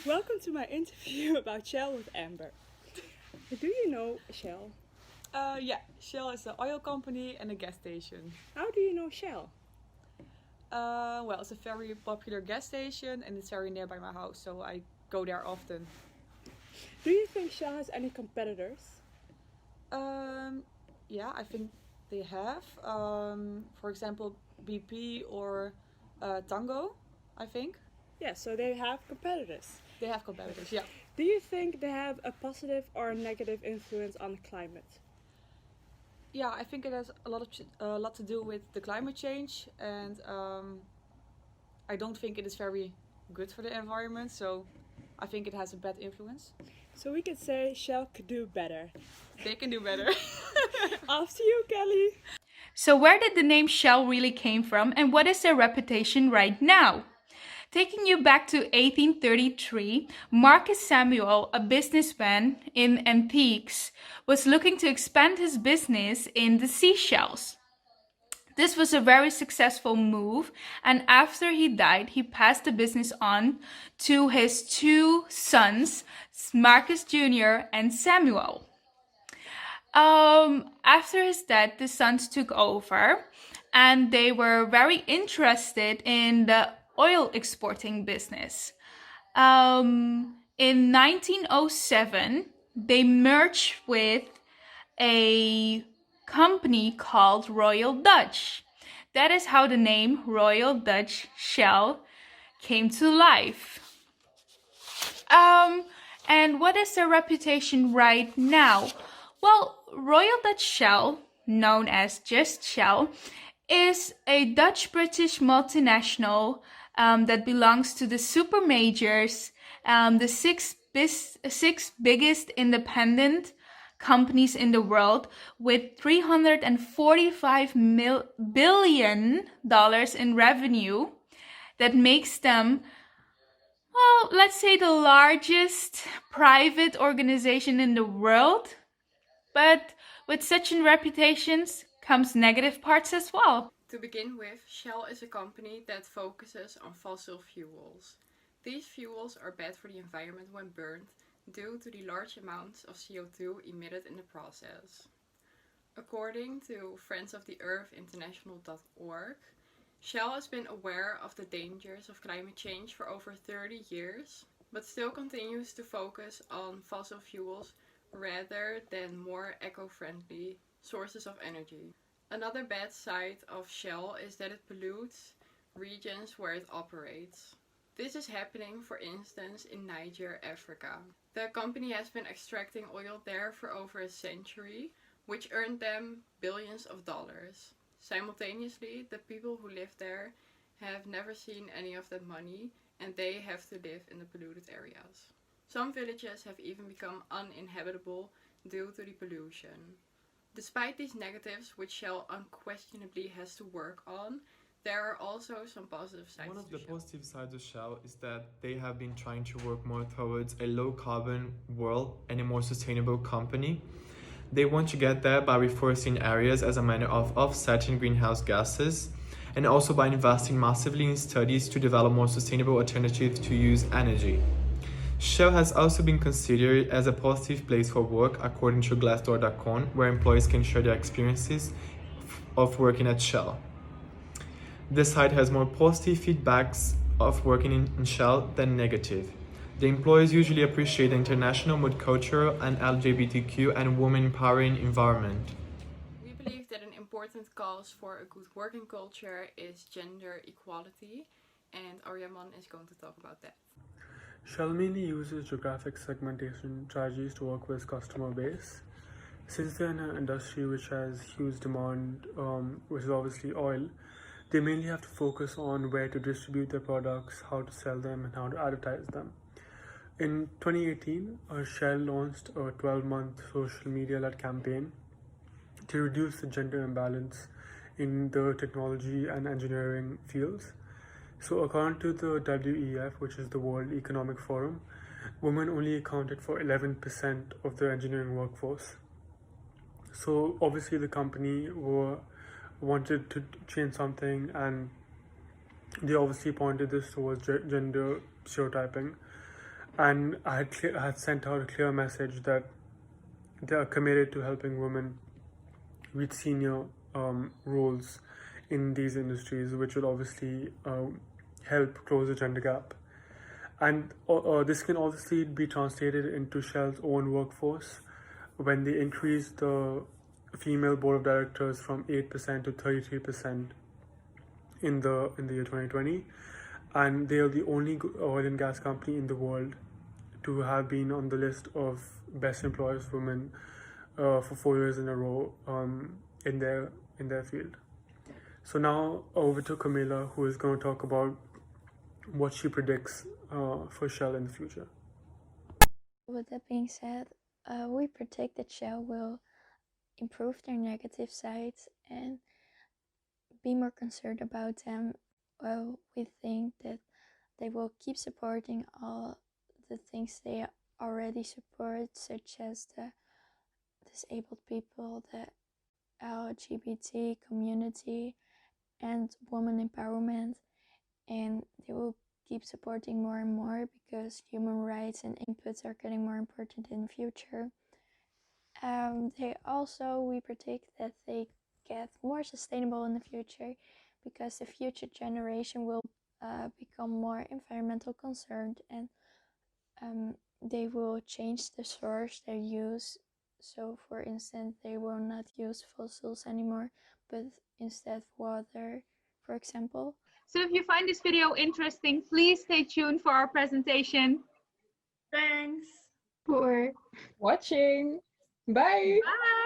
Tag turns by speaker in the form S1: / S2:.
S1: Welcome to my interview about Shell with Amber. Do you know Shell?
S2: Yeah, Shell is an oil company and a gas station.
S1: How do you know Shell?
S2: Well, it's a very popular gas station and it's very nearby my house, so I go there often.
S1: Do you think Shell has any competitors?
S2: Yeah, I think they have. For example, BP or Tango, I think.
S1: Yeah, so they have competitors.
S2: They have competitors, yeah.
S1: Do you think they have a positive or a negative influence on the climate?
S2: Yeah, I think it has a lot to do with the climate change, and I don't think it is very good for the environment, so I think it has a bad influence.
S1: So we could say Shell could do better.
S2: They can do better.
S1: After you, Kelly.
S3: So where did the name Shell really came from and what is their reputation right now? Taking you back to 1833, Marcus Samuel, a businessman in Antiques, was looking to expand his business in the seashells. This was a very successful move, and after he died, he passed the business on to his two sons, Marcus Jr. and Samuel. After his death, the sons took over, and they were very interested in the oil exporting business. In 1907, they merged with a company called Royal Dutch. That is how the name Royal Dutch Shell came to life. And what is their reputation right now? Well, Royal Dutch Shell, known as just Shell, is a Dutch-British multinational that belongs to the super majors, the six biggest independent companies in the world, with $345 billion in revenue. That makes them, well, let's say the largest private organization in the world. But with such reputations comes negative parts as well.
S4: To begin with, Shell is a company that focuses on fossil fuels. These fuels are bad for the environment when burned due to the large amounts of CO2 emitted in the process. According to Friends of the Earth International.org, Shell has been aware of the dangers of climate change for over 30 years, but still continues to focus on fossil fuels rather than more eco-friendly sources of energy. Another bad side of Shell is that it pollutes regions where it operates. This is happening, for instance, in Niger, Africa. The company has been extracting oil there for over a century, which earned them billions of dollars. Simultaneously, the people who live there have never seen any of that money, and they have to live in the polluted areas. Some villages have even become uninhabitable due to the pollution. Despite these negatives, which Shell unquestionably has to work on, there are also some positive sides.
S5: One of the positive sides of Shell is that they have been trying to work more towards a low carbon world and a more sustainable company. They want to get there by reforesting areas as a manner of offsetting greenhouse gases, and also by investing massively in studies to develop more sustainable alternatives to use energy. Shell has also been considered as a positive place for work according to Glassdoor.com, where employees can share their experiences of working at Shell. The site has more positive feedbacks of working in Shell than negative. The employees usually appreciate the international, multicultural, and LGBTQ and women-empowering environment.
S4: We believe that an important cause for a good working culture is gender equality, and Aryaman is going to talk about that.
S6: Shell mainly uses geographic segmentation strategies to work with customer base. Since they're in an industry which has huge demand, which is obviously oil, they mainly have to focus on where to distribute their products, how to sell them, and how to advertise them. In 2018, Shell launched a 12-month social media-led campaign to reduce the gender imbalance in the technology and engineering fields. So according to the WEF, which is the World Economic Forum, women only accounted for 11% of the engineering workforce. So obviously the company wanted to change something, and they obviously pointed this towards gender stereotyping. and I had sent out a clear message that they are committed to helping women reach senior roles in these industries, which will obviously help close the gender gap. And this can obviously be translated into Shell's own workforce when they increase the female board of directors from 8% to 33% in the year 2020, and they are the only oil and gas company in the world to have been on the list of best employers for women for 4 years in a row in their field. So now over to Camila, who is going to talk about what she predicts for Shell in the future.
S7: With that being said, we predict that Shell will improve their negative sides and be more concerned about them. Well, we think that they will keep supporting all the things they already support, such as the disabled people, the LGBT community, and women empowerment. And they will keep supporting more and more because human rights and inputs are getting more important in the future. We predict that they get more sustainable in the future because the future generation will become more environmental concerned, and they will change the source they use. So for instance, they will not use fossils anymore, but instead water, for example.
S3: So if you find this video interesting, please stay tuned for our presentation.
S1: Thanks
S7: For
S1: watching. Bye.
S3: Bye.